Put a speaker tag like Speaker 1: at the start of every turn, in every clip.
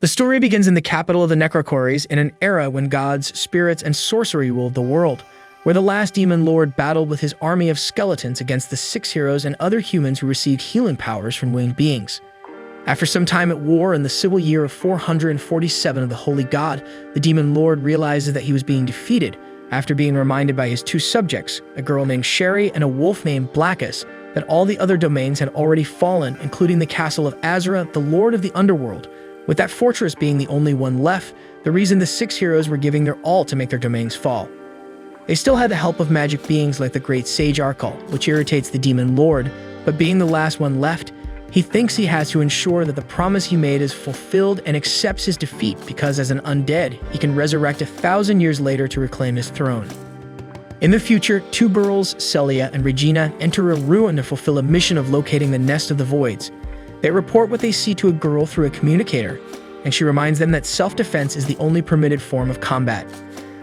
Speaker 1: The story begins in the capital of the Necrocoaries in an era when gods, spirits, and sorcery ruled the world, where the last demon lord battled with his army of skeletons against the 6 heroes and other humans who received healing powers from winged beings. After some time at war in the civil year of 447 of the Holy God, the demon lord realizes that he was being defeated after being reminded by his 2 subjects, a girl named Sherry and a wolf named Blackus, that all the other domains had already fallen, including the castle of Azra, the lord of the underworld, with that fortress being the only one left, the reason the 6 heroes were giving their all to make their domains fall. They still had the help of magic beings like the great sage Arkal, which irritates the demon lord, but being the last one left, he thinks he has to ensure that the promise he made is fulfilled and accepts his defeat because as an undead, he can resurrect 1,000 years later to reclaim his throne. In the future, 2 girls, Celia and Regina, enter a ruin to fulfill a mission of locating the Nest of the Voids. They report what they see to a girl through a communicator, and she reminds them that self-defense is the only permitted form of combat.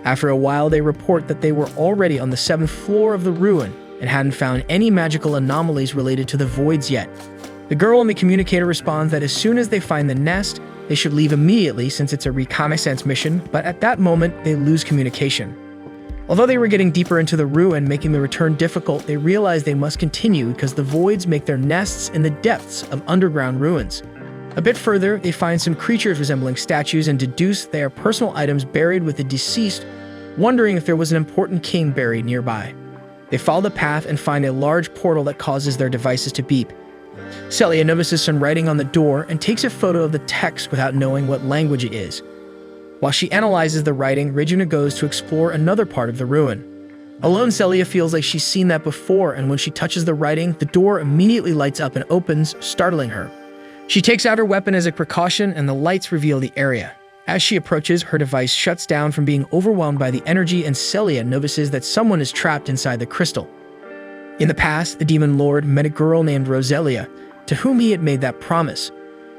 Speaker 1: After a while, they report that they were already on the 7th floor of the ruin and hadn't found any magical anomalies related to the voids yet. The girl in the communicator responds that as soon as they find the nest, they should leave immediately since it's a reconnaissance mission, but at that moment, they lose communication. Although they were getting deeper into the ruin, making the return difficult, they realize they must continue because the voids make their nests in the depths of underground ruins. A bit further, they find some creatures resembling statues and deduce they are personal items buried with the deceased, wondering if there was an important king buried nearby. They follow the path and find a large portal that causes their devices to beep. Celia notices some writing on the door and takes a photo of the text without knowing what language it is. While she analyzes the writing, Regina goes to explore another part of the ruin. Alone, Celia feels like she's seen that before, and when she touches the writing, the door immediately lights up and opens, startling her. She takes out her weapon as a precaution, and the lights reveal the area. As she approaches, her device shuts down from being overwhelmed by the energy, and Celia notices that someone is trapped inside the crystal. In the past, the demon lord met a girl named Roselia, to whom he had made that promise.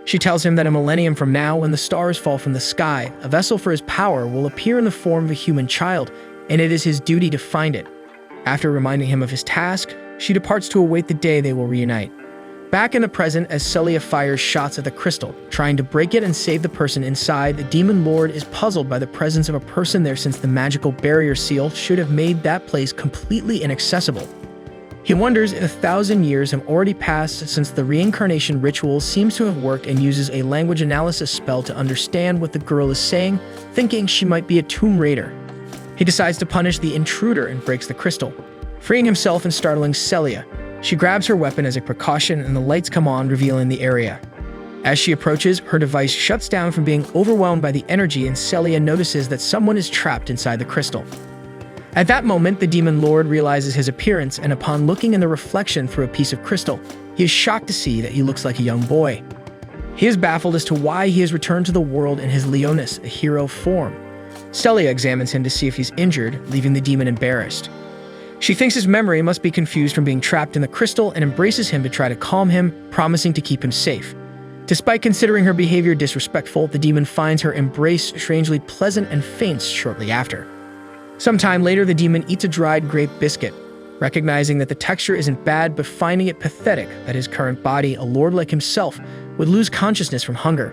Speaker 1: She tells him that a millennium from now, when the stars fall from the sky, a vessel for his power will appear in the form of a human child, and it is his duty to find it. After reminding him of his task, she departs to await the day they will reunite. Back in the present, as Celia fires shots at the crystal, trying to break it and save the person inside, the demon lord is puzzled by the presence of a person there since the magical barrier seal should have made that place completely inaccessible. He wonders if 1,000 years have already passed since the reincarnation ritual seems to have worked and uses a language analysis spell to understand what the girl is saying, thinking she might be a tomb raider. He decides to punish the intruder and breaks the crystal, freeing himself and startling Celia. She grabs her weapon as a precaution and the lights come on, revealing the area. As she approaches, her device shuts down from being overwhelmed by the energy and Celia notices that someone is trapped inside the crystal. At that moment, the demon lord realizes his appearance, and upon looking in the reflection through a piece of crystal, he is shocked to see that he looks like a young boy. He is baffled as to why he has returned to the world in his Leonis, a hero form. Celia examines him to see if he's injured, leaving the demon embarrassed. She thinks his memory must be confused from being trapped in the crystal and embraces him to try to calm him, promising to keep him safe. Despite considering her behavior disrespectful, the demon finds her embrace strangely pleasant and faints shortly after. Sometime later, the demon eats a dried grape biscuit, recognizing that the texture isn't bad but finding it pathetic that his current body, a lord like himself, would lose consciousness from hunger.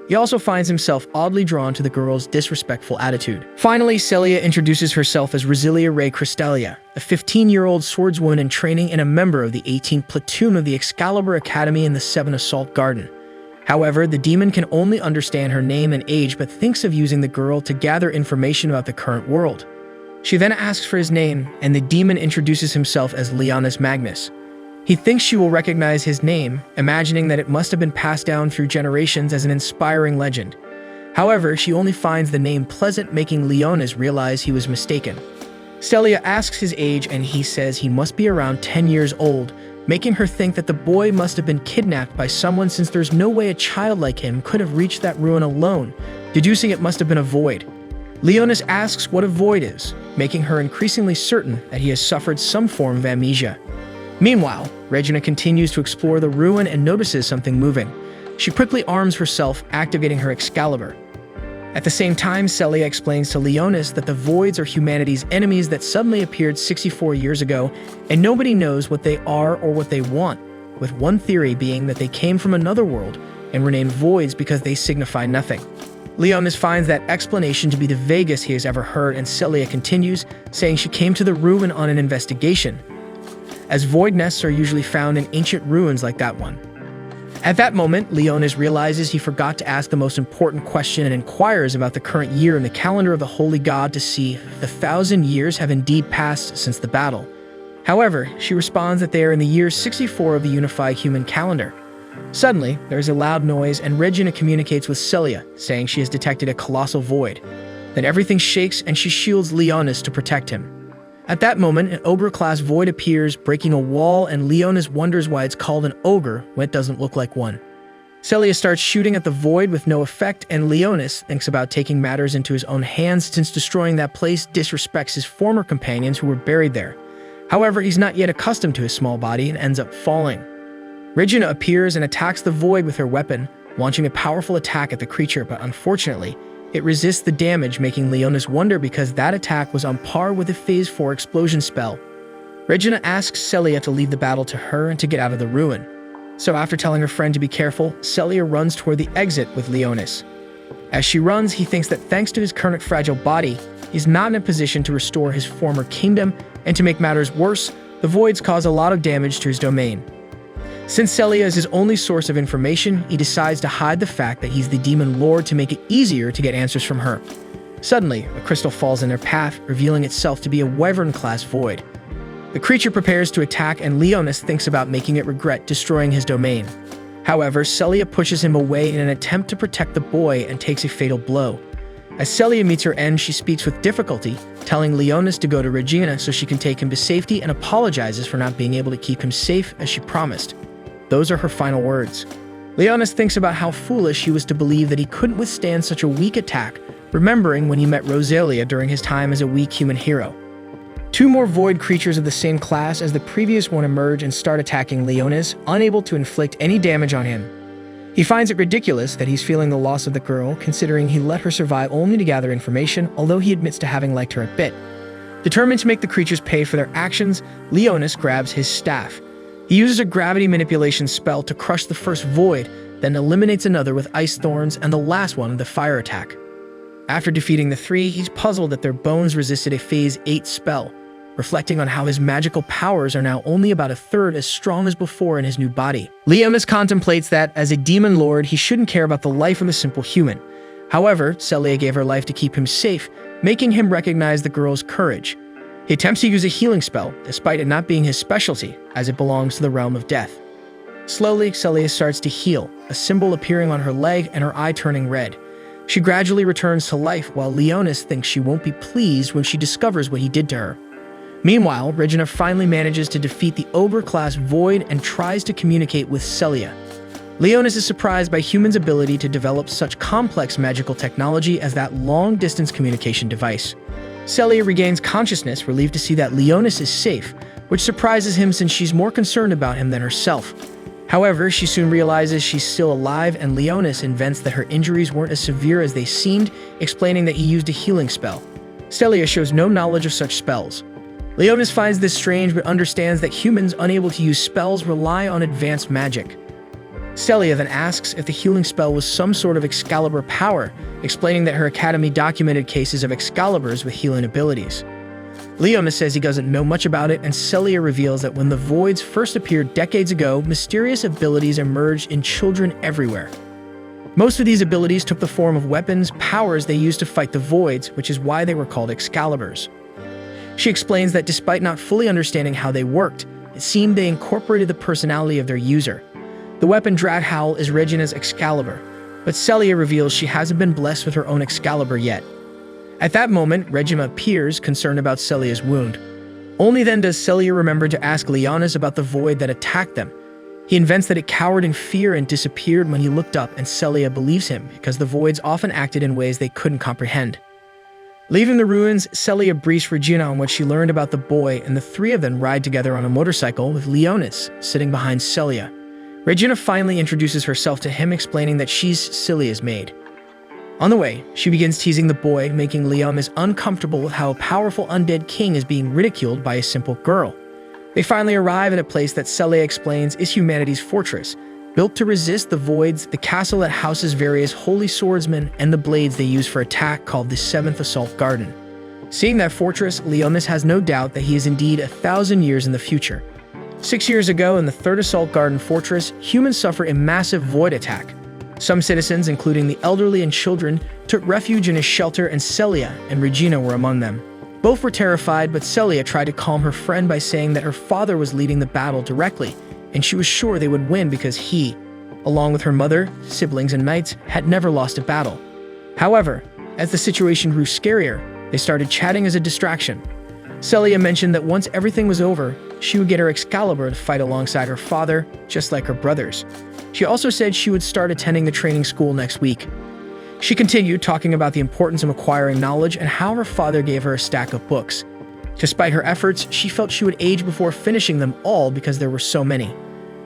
Speaker 1: He also finds himself oddly drawn to the girl's disrespectful attitude. Finally, Celia introduces herself as Roselia Ray Crystalia, a 15-year-old swordswoman in training and a member of the 18th Platoon of the Excalibur Academy in the 7 Assault Garden. However, the demon can only understand her name and age but thinks of using the girl to gather information about the current world. She then asks for his name, and the demon introduces himself as Leonis Magnus. He thinks she will recognize his name, imagining that it must have been passed down through generations as an inspiring legend. However, she only finds the name pleasant, making Leonis realize he was mistaken. Celia asks his age, and he says he must be around 10 years old, making her think that the boy must have been kidnapped by someone since there's no way a child like him could have reached that ruin alone, deducing it must have been a void. Leonis asks what a void is, making her increasingly certain that he has suffered some form of amnesia. Meanwhile, Regina continues to explore the ruin and notices something moving. She quickly arms herself, activating her Excalibur. At the same time, Celia explains to Leonis that the voids are humanity's enemies that suddenly appeared 64 years ago, and nobody knows what they are or what they want, with one theory being that they came from another world and were named voids because they signify nothing. Leonis finds that explanation to be the vaguest he has ever heard, and Celia continues, saying she came to the ruin on an investigation, as void nests are usually found in ancient ruins like that one. At that moment, Leonis realizes he forgot to ask the most important question and inquires about the current year in the calendar of the holy god to see if the 1,000 years have indeed passed since the battle. However, she responds that they are in the year 64 of the unified human calendar. Suddenly, there is a loud noise and Regina communicates with Celia, saying she has detected a colossal void. Then everything shakes and she shields Leonis to protect him. At that moment, an ogre-class void appears, breaking a wall, and Leonis wonders why it's called an ogre when it doesn't look like one. Celia starts shooting at the void with no effect, and Leonis thinks about taking matters into his own hands since destroying that place disrespects his former companions who were buried there. However, he's not yet accustomed to his small body and ends up falling. Regina appears and attacks the void with her weapon, launching a powerful attack at the creature, but unfortunately, it resists the damage, making Leonis wonder because that attack was on par with a Phase 4 explosion spell. Regina asks Celia to leave the battle to her and to get out of the ruin. So after telling her friend to be careful, Celia runs toward the exit with Leonis. As she runs, he thinks that thanks to his current fragile body, he's not in a position to restore his former kingdom, and to make matters worse, the voids cause a lot of damage to his domain. Since Celia is his only source of information, he decides to hide the fact that he's the demon lord to make it easier to get answers from her. Suddenly, a crystal falls in their path, revealing itself to be a wyvern-class void. The creature prepares to attack, and Leonis thinks about making it regret destroying his domain. However, Celia pushes him away in an attempt to protect the boy and takes a fatal blow. As Celia meets her end, she speaks with difficulty, telling Leonis to go to Regina so she can take him to safety, and apologizes for not being able to keep him safe as she promised. Those are her final words. Leonis thinks about how foolish he was to believe that he couldn't withstand such a weak attack, remembering when he met Rosalia during his time as a weak human hero. Two more void creatures of the same class as the previous one emerge and start attacking Leonis, unable to inflict any damage on him. He finds it ridiculous that he's feeling the loss of the girl, considering he let her survive only to gather information, although he admits to having liked her a bit. Determined to make the creatures pay for their actions, Leonis grabs his staff. He uses a gravity manipulation spell to crush the first void, then eliminates another with ice thorns, and the last one with a fire attack. After defeating the three, he's puzzled that their bones resisted a Phase 8 spell, reflecting on how his magical powers are now only about a third as strong as before in his new body. Leonis contemplates that, as a demon lord, he shouldn't care about the life of a simple human. However, Celia gave her life to keep him safe, making him recognize the girl's courage. He attempts to use a healing spell, despite it not being his specialty, as it belongs to the realm of death. Slowly, Celia starts to heal, a symbol appearing on her leg and her eye turning red. She gradually returns to life, while Leonis thinks she won't be pleased when she discovers what he did to her. Meanwhile, Regina finally manages to defeat the ogre-class void and tries to communicate with Celia. Leonis is surprised by humans' ability to develop such complex magical technology as that long-distance communication device. Celia regains consciousness, relieved to see that Leonis is safe, which surprises him since she's more concerned about him than herself. However, she soon realizes she's still alive, and Leonis invents that her injuries weren't as severe as they seemed, explaining that he used a healing spell. Celia shows no knowledge of such spells. Leonis finds this strange but understands that humans unable to use spells rely on advanced magic. Celia then asks if the healing spell was some sort of Excalibur power, explaining that her academy documented cases of Excaliburs with healing abilities. Leonis says he doesn't know much about it, and Celia reveals that when the voids first appeared decades ago, mysterious abilities emerged in children everywhere. Most of these abilities took the form of weapons, powers they used to fight the voids, which is why they were called Excaliburs. She explains that despite not fully understanding how they worked, it seemed they incorporated the personality of their user. The weapon Drathowl is Regina's Excalibur, but Celia reveals she hasn't been blessed with her own Excalibur yet. At that moment, Regina appears, concerned about Celia's wound. Only then does Celia remember to ask Leonis about the void that attacked them. He invents that it cowered in fear and disappeared when he looked up, and Celia believes him because the voids often acted in ways they couldn't comprehend. Leaving the ruins, Celia briefs Regina on what she learned about the boy, and the three of them ride together on a motorcycle with Leonis sitting behind Celia. Regina finally introduces herself to him, explaining that she's Celia's maid. On the way, she begins teasing the boy, making Leonis uncomfortable with how a powerful undead king is being ridiculed by a simple girl. They finally arrive at a place that Celia explains is humanity's fortress, Built to resist the voids, the castle that houses various holy swordsmen and the blades they use for attack called the 7th Assault Garden. Seeing that fortress, Leonis has no doubt that he is indeed 1,000 years in the future. 6 years ago, in the 3rd Assault Garden Fortress, humans suffered a massive void attack. Some citizens, including the elderly and children, took refuge in a shelter, and Celia and Regina were among them. Both were terrified, but Celia tried to calm her friend by saying that her father was leading the battle directly, and she was sure they would win because he, along with her mother, siblings, and knights, had never lost a battle. However, as the situation grew scarier, they started chatting as a distraction. Celia mentioned that once everything was over, she would get her Excalibur to fight alongside her father, just like her brothers. She also said she would start attending the training school next week. She continued talking about the importance of acquiring knowledge and how her father gave her a stack of books. Despite her efforts, she felt she would age before finishing them all because there were so many.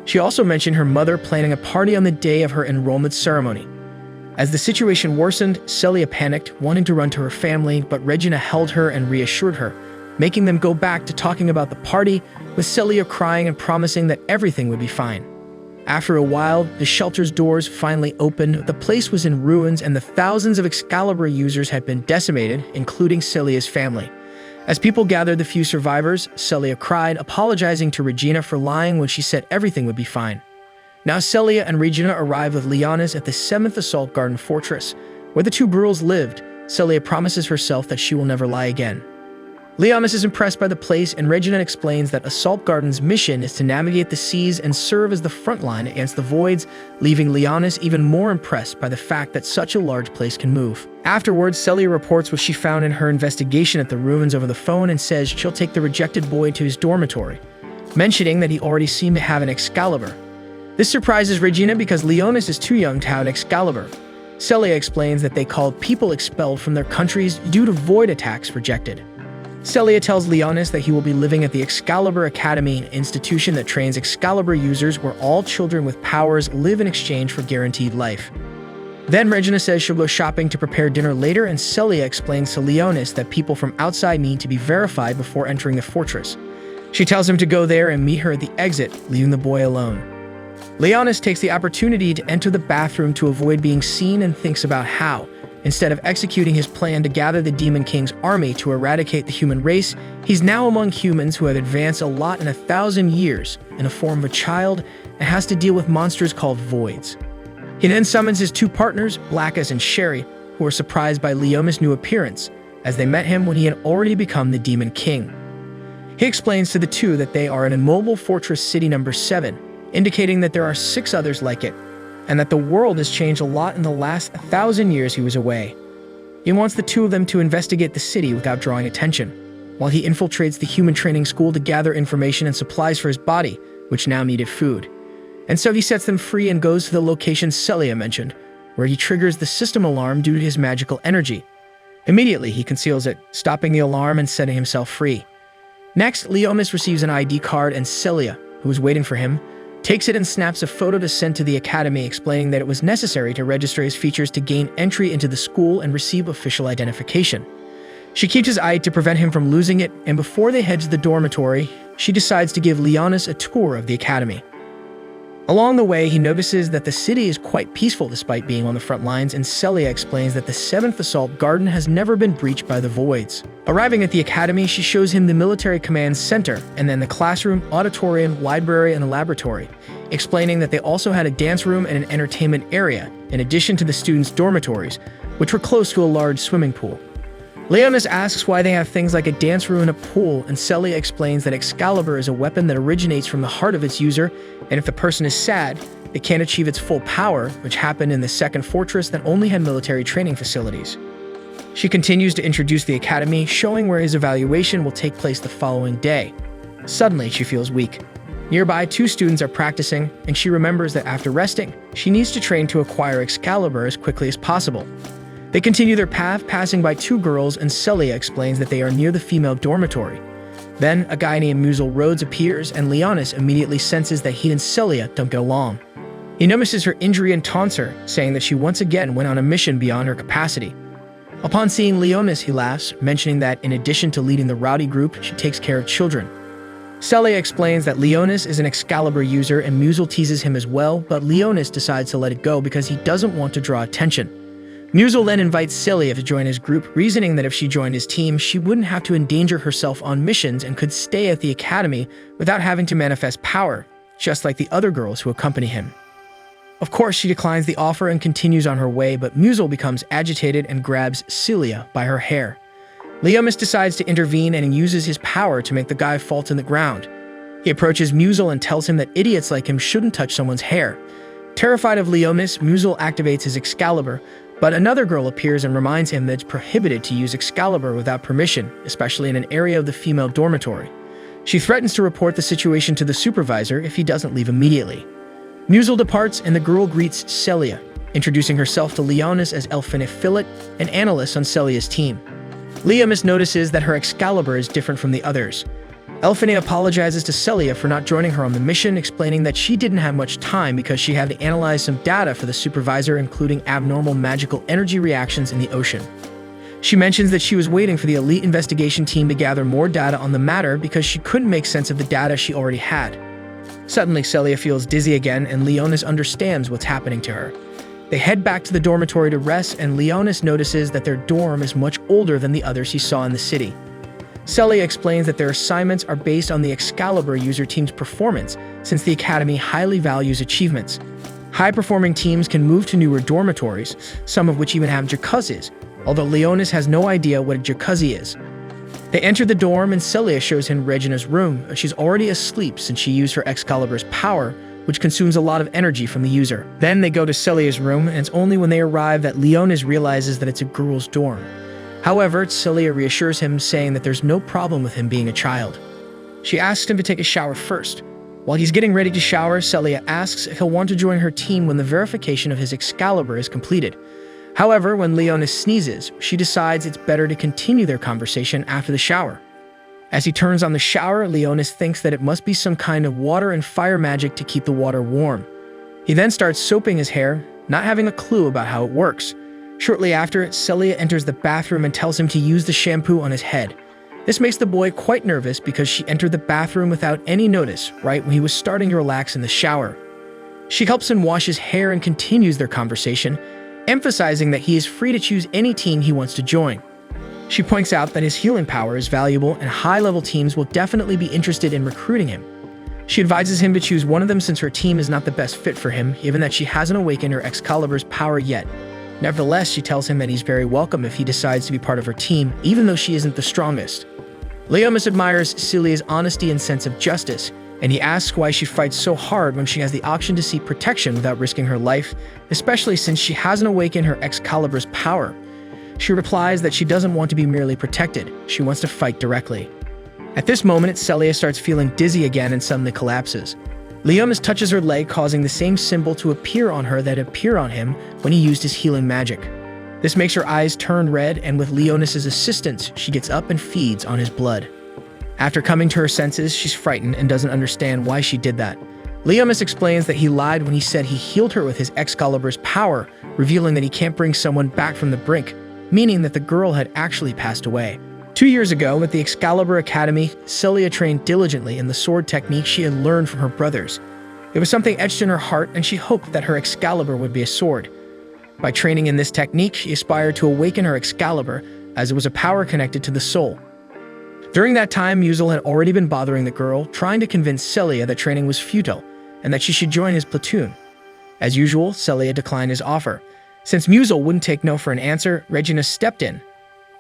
Speaker 1: She also mentioned her mother planning a party on the day of her enrollment ceremony. As the situation worsened, Celia panicked, wanting to run to her family, but Regina held her and reassured her, making them go back to talking about the party, with Celia crying and promising that everything would be fine. After a while, the shelter's doors finally opened. The place was in ruins, and the thousands of Excalibur users had been decimated, including Celia's family. As people gathered the few survivors, Celia cried, apologizing to Regina for lying when she said everything would be fine. Now Celia and Regina arrive with Leonis at the 7th Assault Garden Fortress, where the two girls lived. Celia promises herself that she will never lie again. Leonis is impressed by the place, and Regina explains that Assault Garden's mission is to navigate the seas and serve as the front line against the voids, leaving Leonis even more impressed by the fact that such a large place can move. Afterwards, Celia reports what she found in her investigation at the ruins over the phone and says she'll take the rejected boy to his dormitory, mentioning that he already seemed to have an Excalibur. This surprises Regina because Leonis is too young to have an Excalibur. Celia explains that they called people expelled from their countries due to void attacks rejected. Celia tells Leonis that he will be living at the Excalibur Academy, an institution that trains Excalibur users where all children with powers live in exchange for guaranteed life. Then Regina says she'll go shopping to prepare dinner later, and Celia explains to Leonis that people from outside need to be verified before entering the fortress. She tells him to go there and meet her at the exit, leaving the boy alone. Leonis takes the opportunity to enter the bathroom to avoid being seen and thinks about how, instead of executing his plan to gather the Demon King's army to eradicate the human race, he's now among humans who have advanced a lot in 1,000 years in the form of a child and has to deal with monsters called voids. He then summons his two partners, Blackus and Sherry, who are surprised by Leonis' new appearance, as they met him when he had already become the Demon King. He explains to the two that they are in Immobile Fortress City number 7, indicating that there are 6 others like it, and that the world has changed a lot in the last 1,000 years he was away. He wants the two of them to investigate the city without drawing attention, while he infiltrates the human training school to gather information and supplies for his body, which now needed food. And so he sets them free and goes to the location Celia mentioned, where he triggers the system alarm due to his magical energy. Immediately, he conceals it, stopping the alarm and setting himself free. Next, Leonis receives an ID card, and Celia, who is waiting for him, takes it and snaps a photo to send to the academy, explaining that it was necessary to register his features to gain entry into the school and receive official identification. She keeps his eye to prevent him from losing it, and before they head to the dormitory, she decides to give Leonis a tour of the academy. Along the way, he notices that the city is quite peaceful despite being on the front lines, and Celia explains that the 7th Assault Garden has never been breached by the voids. Arriving at the academy, she shows him the military command center, and then the classroom, auditorium, library, and the laboratory, explaining that they also had a dance room and an entertainment area, in addition to the students' dormitories, which were close to a large swimming pool. Leonis asks why they have things like a dance room and a pool, and Celia explains that Excalibur is a weapon that originates from the heart of its user, and if the person is sad, they can't achieve its full power, which happened in the second fortress that only had military training facilities. She continues to introduce the academy, showing where his evaluation will take place the following day. Suddenly, she feels weak. Nearby, 2 students are practicing, and she remembers that after resting, she needs to train to acquire Excalibur as quickly as possible. They continue their path, passing by 2 girls, and Celia explains that they are near the female dormitory. Then, a guy named Musil Rhodes appears, and Leonis immediately senses that he and Celia don't get along. He notices her injury and taunts her, saying that she once again went on a mission beyond her capacity. Upon seeing Leonis, he laughs, mentioning that in addition to leading the rowdy group, she takes care of children. Celia explains that Leonis is an Excalibur user and Musil teases him as well, but Leonis decides to let it go because he doesn't want to draw attention. Musil then invites Celia to join his group, reasoning that if she joined his team, she wouldn't have to endanger herself on missions and could stay at the academy without having to manifest power, just like the other girls who accompany him. Of course, she declines the offer and continues on her way, but Musil becomes agitated and grabs Celia by her hair. Leonis decides to intervene and uses his power to make the guy fall to the ground. He approaches Musil and tells him that idiots like him shouldn't touch someone's hair. Terrified of Leonis, Musil activates his Excalibur, but another girl appears and reminds him that it's prohibited to use Excalibur without permission, especially in an area of the female dormitory. She threatens to report the situation to the supervisor if he doesn't leave immediately. Musil departs and the girl greets Celia, introducing herself to Leonis as Elfine Philip, an analyst on Celia's team. Leonis notices that her Excalibur is different from the others. Elfine apologizes to Celia for not joining her on the mission, explaining that she didn't have much time because she had to analyze some data for the supervisor, including abnormal magical energy reactions in the ocean. She mentions that she was waiting for the elite investigation team to gather more data on the matter because she couldn't make sense of the data she already had. Suddenly, Celia feels dizzy again, and Leonis understands what's happening to her. They head back to the dormitory to rest, and Leonis notices that their dorm is much older than the others he saw in the city. Celia explains that their assignments are based on the Excalibur user team's performance, since the Academy highly values achievements. High-performing teams can move to newer dormitories, some of which even have jacuzzis, although Leonis has no idea what a jacuzzi is. They enter the dorm, and Celia shows him Regina's room, but she's already asleep since she used her Excalibur's power, which consumes a lot of energy from the user. Then they go to Celia's room, and it's only when they arrive that Leonis realizes that it's a girl's dorm. However, Celia reassures him, saying that there's no problem with him being a child. She asks him to take a shower first. While he's getting ready to shower, Celia asks if he'll want to join her team when the verification of his Excalibur is completed. However, when Leonis sneezes, she decides it's better to continue their conversation after the shower. As he turns on the shower, Leonis thinks that it must be some kind of water and fire magic to keep the water warm. He then starts soaping his hair, not having a clue about how it works. Shortly after, Celia enters the bathroom and tells him to use the shampoo on his head. This makes the boy quite nervous because she entered the bathroom without any notice, right when he was starting to relax in the shower. She helps him wash his hair and continues their conversation, emphasizing that he is free to choose any team he wants to join. She points out that his healing power is valuable and high-level teams will definitely be interested in recruiting him. She advises him to choose one of them since her team is not the best fit for him, given that she hasn't awakened her Excalibur's power yet. Nevertheless, she tells him that he's very welcome if he decides to be part of her team, even though she isn't the strongest. Leonis admires Celia's honesty and sense of justice, and he asks why she fights so hard when she has the option to seek protection without risking her life, especially since she hasn't awakened her Excalibur's power. She replies that she doesn't want to be merely protected, she wants to fight directly. At this moment, Celia starts feeling dizzy again and suddenly collapses. Leonis touches her leg, causing the same symbol to appear on her that appeared on him when he used his healing magic. This makes her eyes turn red, and with Leonis' assistance, she gets up and feeds on his blood. After coming to her senses, she's frightened and doesn't understand why she did that. Leonis explains that he lied when he said he healed her with his Excalibur's power, revealing that he can't bring someone back from the brink, meaning that the girl had actually passed away. 2 years ago, at the Excalibur Academy, Celia trained diligently in the sword technique she had learned from her brothers. It was something etched in her heart, and she hoped that her Excalibur would be a sword. By training in this technique, she aspired to awaken her Excalibur, as it was a power connected to the soul. During that time, Musil had already been bothering the girl, trying to convince Celia that training was futile, and that she should join his platoon. As usual, Celia declined his offer. Since Musil wouldn't take no for an answer, Regina stepped in,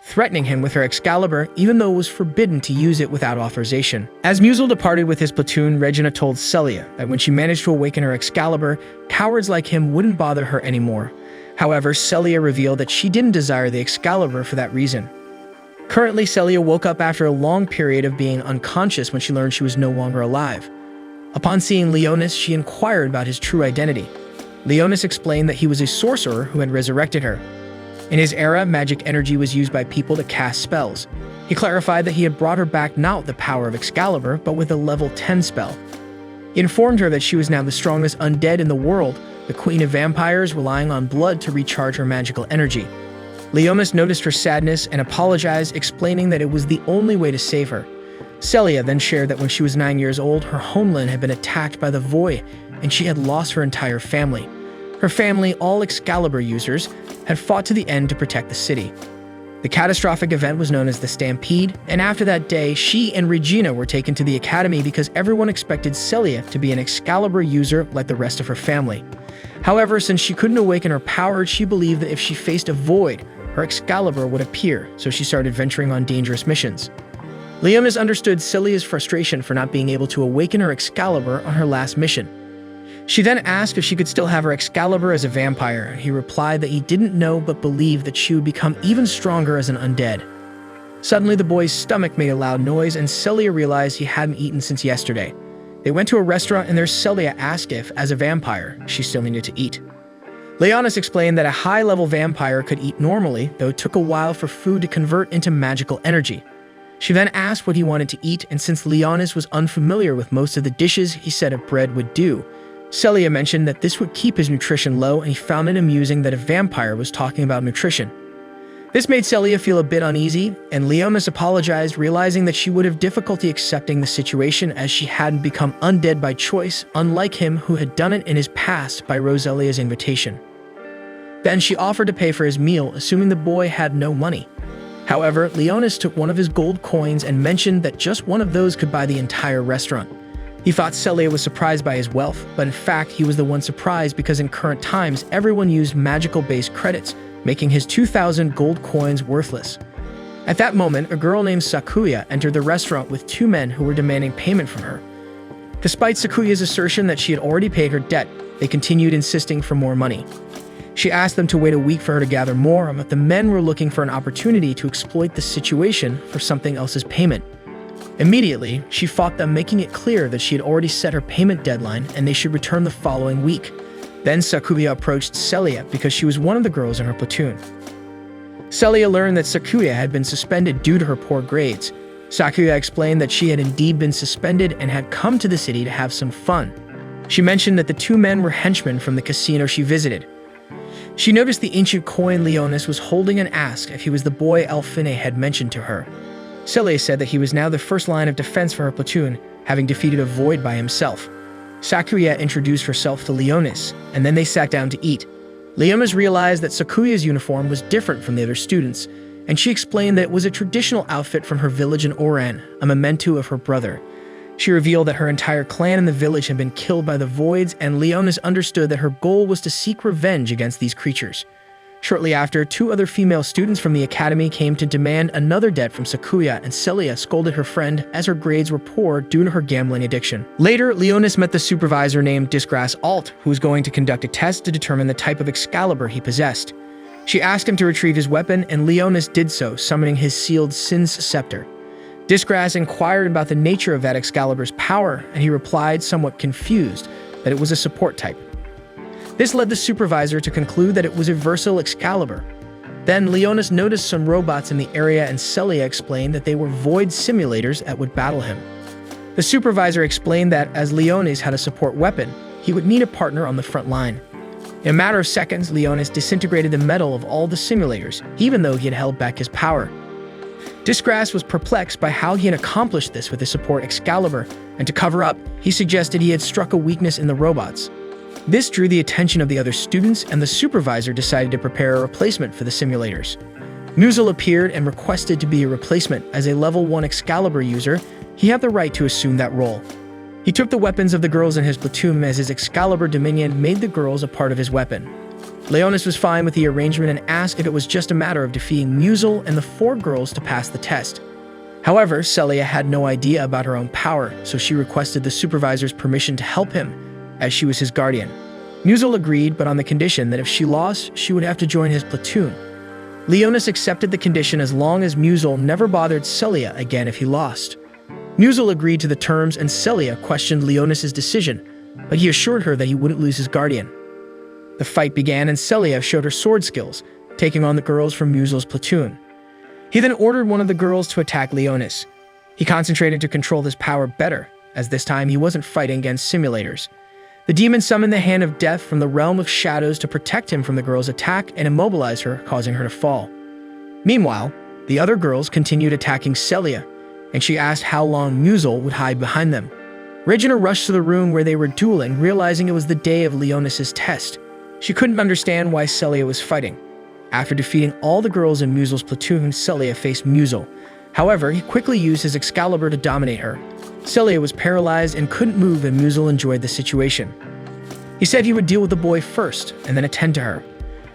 Speaker 1: threatening him with her Excalibur, even though it was forbidden to use it without authorization. As Musil departed with his platoon, Regina told Celia that when she managed to awaken her Excalibur, cowards like him wouldn't bother her anymore. However, Celia revealed that she didn't desire the Excalibur for that reason. Currently, Celia woke up after a long period of being unconscious when she learned she was no longer alive. Upon seeing Leonis, she inquired about his true identity. Leonis explained that he was a sorcerer who had resurrected her. In his era, magic energy was used by people to cast spells. He clarified that he had brought her back not with the power of Excalibur, but with a level 10 spell. He informed her that she was now the strongest undead in the world, the queen of vampires, relying on blood to recharge her magical energy. Leonis noticed her sadness and apologized, explaining that it was the only way to save her. Celia then shared that when she was 9 years old, her homeland had been attacked by the Void, and she had lost her entire family. Her family, all Excalibur users, had fought to the end to protect the city. The catastrophic event was known as the Stampede, and after that day, she and Regina were taken to the academy because everyone expected Celia to be an Excalibur user like the rest of her family. However, since she couldn't awaken her power, she believed that if she faced a Void, her Excalibur would appear, so she started venturing on dangerous missions. Leonis understood Celia's frustration for not being able to awaken her Excalibur on her last mission. She then asked if she could still have her Excalibur as a vampire, and he replied that he didn't know but believed that she would become even stronger as an undead. Suddenly, the boy's stomach made a loud noise, and Celia realized he hadn't eaten since yesterday. They went to a restaurant, and there Celia asked if, as a vampire, she still needed to eat. Leonis explained that a high-level vampire could eat normally, though it took a while for food to convert into magical energy. She then asked what he wanted to eat, and since Leonis was unfamiliar with most of the dishes, he said a bread would do. Celia mentioned that this would keep his nutrition low, and he found it amusing that a vampire was talking about nutrition. This made Celia feel a bit uneasy, and Leonis apologized, realizing that she would have difficulty accepting the situation as she hadn't become undead by choice, unlike him who had done it in his past by Roselia's invitation. Then she offered to pay for his meal, assuming the boy had no money. However, Leonis took one of his gold coins and mentioned that just one of those could buy the entire restaurant. He thought Celia was surprised by his wealth, but in fact he was the one surprised because in current times everyone used magical-based credits, making his 2,000 gold coins worthless. At that moment, a girl named Sakuya entered the restaurant with 2 men who were demanding payment from her. Despite Sakuya's assertion that she had already paid her debt, they continued insisting for more money. She asked them to wait a week for her to gather more, but the men were looking for an opportunity to exploit the situation for something else's payment. Immediately, she fought them, making it clear that she had already set her payment deadline and they should return the following week. Then Sakuya approached Celia because she was one of the girls in her platoon. Celia learned that Sakuya had been suspended due to her poor grades. Sakuya explained that she had indeed been suspended and had come to the city to have some fun. She mentioned that the 2 men were henchmen from the casino she visited. She noticed the ancient coin Leonis was holding and asked if he was the boy Elfine had mentioned to her. Celia said that he was now the first line of defense for her platoon, having defeated a Void by himself. Sakuya introduced herself to Leonis, and then they sat down to eat. Leonis realized that Sakuya's uniform was different from the other students, and she explained that it was a traditional outfit from her village in Oran, a memento of her brother. She revealed that her entire clan in the village had been killed by the Voids, and Leonis understood that her goal was to seek revenge against these creatures. Shortly after, 2 other female students from the academy came to demand another debt from Sakuya, and Celia scolded her friend as her grades were poor due to her gambling addiction. Later, Leonis met the supervisor named Disgrace Alt, who was going to conduct a test to determine the type of Excalibur he possessed. She asked him to retrieve his weapon, and Leonis did so, summoning his sealed Sin's scepter. Disgrace inquired about the nature of that Excalibur's power, and he replied, somewhat confused, that it was a support type. This led the supervisor to conclude that it was a versatile Excalibur. Then Leonis noticed some robots in the area, and Celia explained that they were Void simulators that would battle him. The supervisor explained that as Leonis had a support weapon, he would need a partner on the front line. In a matter of seconds, Leonis disintegrated the metal of all the simulators, even though he had held back his power. Disgrace was perplexed by how he had accomplished this with his support Excalibur, and to cover up, he suggested he had struck a weakness in the robots. This drew the attention of the other students, and the supervisor decided to prepare a replacement for the simulators. Musil appeared and requested to be a replacement. As a level 1 Excalibur user, he had the right to assume that role. He took the weapons of the girls in his platoon as his Excalibur Dominion made the girls a part of his weapon. Leonis was fine with the arrangement and asked if it was just a matter of defeating Musil and the 4 girls to pass the test. However, Celia had no idea about her own power, so she requested the supervisor's permission to help him, as she was his guardian. Musil agreed, but on the condition that if she lost, she would have to join his platoon. Leonis accepted the condition as long as Musil never bothered Celia again if he lost. Musil agreed to the terms, and Celia questioned Leonis' decision, but he assured her that he wouldn't lose his guardian. The fight began, and Celia showed her sword skills, taking on the girls from Musil's platoon. He then ordered one of the girls to attack Leonis. He concentrated to control his power better, as this time he wasn't fighting against simulators. The demon summoned the Hand of Death from the realm of shadows to protect him from the girl's attack and immobilize her, causing her to fall. Meanwhile, the other girls continued attacking Celia, and she asked how long Musil would hide behind them. Regina rushed to the room where they were dueling, realizing it was the day of Leonis' test. She couldn't understand why Celia was fighting. After defeating all the girls in Musil's platoon, Celia faced Musil. However, he quickly used his Excalibur to dominate her. Celia was paralyzed and couldn't move, and Musil enjoyed the situation. He said he would deal with the boy first, and then attend to her.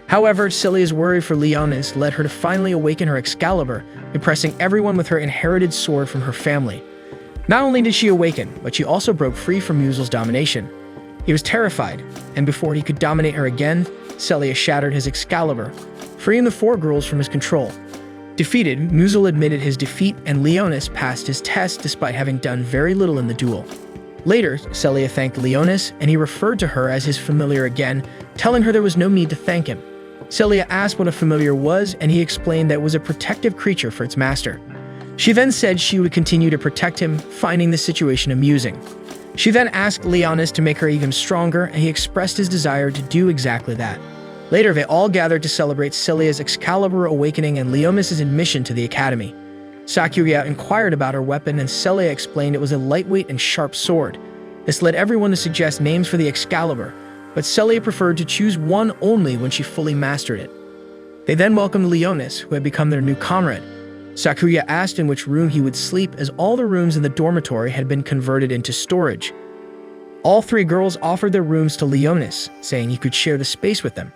Speaker 1: However, Celia's worry for Leonis led her to finally awaken her Excalibur, impressing everyone with her inherited sword from her family. Not only did she awaken, but she also broke free from Musil's domination. He was terrified, and before he could dominate her again, Celia shattered his Excalibur, freeing the 4 girls from his control. Defeated, Musil admitted his defeat, and Leonis passed his test despite having done very little in the duel. Later, Celia thanked Leonis, and he referred to her as his familiar again, telling her there was no need to thank him. Celia asked what a familiar was, and he explained that it was a protective creature for its master. She then said she would continue to protect him, finding the situation amusing. She then asked Leonis to make her even stronger, and he expressed his desire to do exactly that. Later, they all gathered to celebrate Celia's Excalibur awakening and Leonis' admission to the academy. Sakuya inquired about her weapon, and Celia explained it was a lightweight and sharp sword. This led everyone to suggest names for the Excalibur, but Celia preferred to choose one only when she fully mastered it. They then welcomed Leonis, who had become their new comrade. Sakuya asked in which room he would sleep, as all the rooms in the dormitory had been converted into storage. All 3 girls offered their rooms to Leonis, saying he could share the space with them.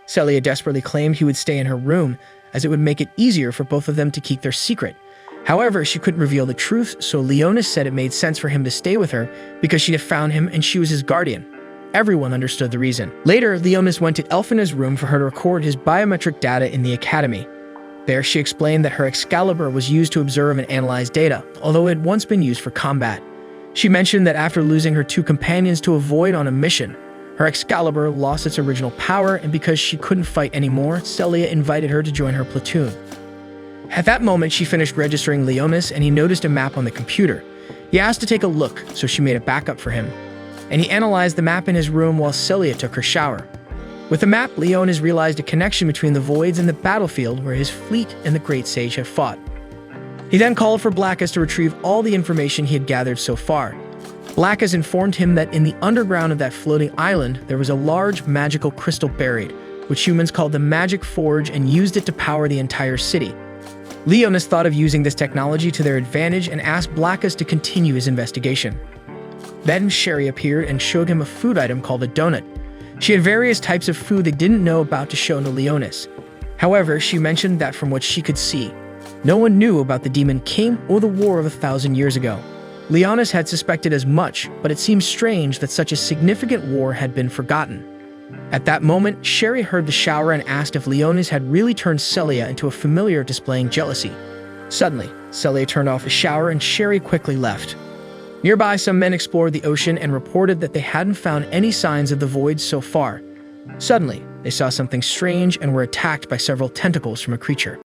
Speaker 1: Celia desperately claimed he would stay in her room, as it would make it easier for both of them to keep their secret. However, she couldn't reveal the truth, so Leonis said it made sense for him to stay with her because she had found him and she was his guardian. Everyone understood the reason. Later, Leonis went to Elfina's room for her to record his biometric data in the academy. There, she explained that her Excalibur was used to observe and analyze data, although it had once been used for combat. She mentioned that after losing her 2 companions to a void on a mission, her Excalibur lost its original power, and because she couldn't fight anymore, Celia invited her to join her platoon. At that moment, she finished registering Leonis, and he noticed a map on the computer. He asked to take a look, so she made a backup for him, and he analyzed the map in his room while Celia took her shower. With the map, Leonis realized a connection between the voids and the battlefield where his fleet and the Great Sage had fought. He then called for Blackus to retrieve all the information he had gathered so far. Blackus informed him that in the underground of that floating island, there was a large magical crystal buried, which humans called the Magic Forge, and used it to power the entire city. Leonis thought of using this technology to their advantage and asked Blackus to continue his investigation. Then Sherry appeared and showed him a food item called a donut. She had various types of food they didn't know about to show to Leonis. However, she mentioned that from what she could see, no one knew about the Demon King or the War of 1,000 years ago. Leonis had suspected as much, but it seemed strange that such a significant war had been forgotten. At that moment, Sherry heard the shower and asked if Leonis had really turned Celia into a familiar displaying jealousy. Suddenly, Celia turned off the shower and Sherry quickly left. Nearby, some men explored the ocean and reported that they hadn't found any signs of the void so far. Suddenly, they saw something strange and were attacked by several tentacles from a creature.